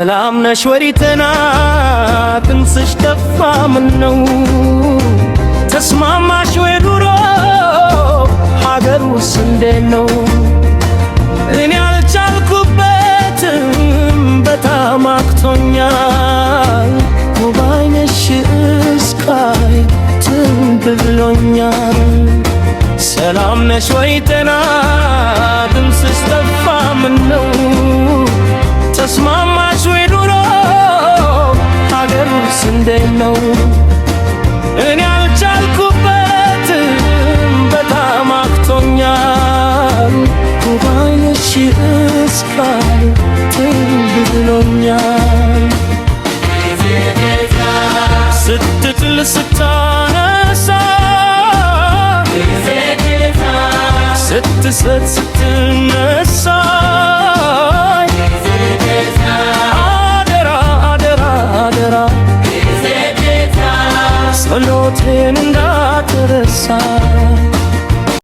ሰላም ነሽ ወሪትና ትንስሽ ጠፋ ምነው ተስማማሽ ወይ ኑሮ ሀገሩስ እንዴት ነው? እኔ አልቻልኩበትም በጣም አቅቶኛል ውባይነሽ እስካይ ትንብሎኛል። ሰላም ነሽ ወሪትና ትንስሽ ጠፋ ምነው ተስማማሽ ወይ ኑሮ ሀገሩስ እንዴት ነው? እኔ አልቻልኩበትም በጣም አቅቶኛል ውባይነሽ እስካይ ትንብሎኛል። ስትጥል ስታነሳ ስትሰጥ ስትነሳ ጸሎቴን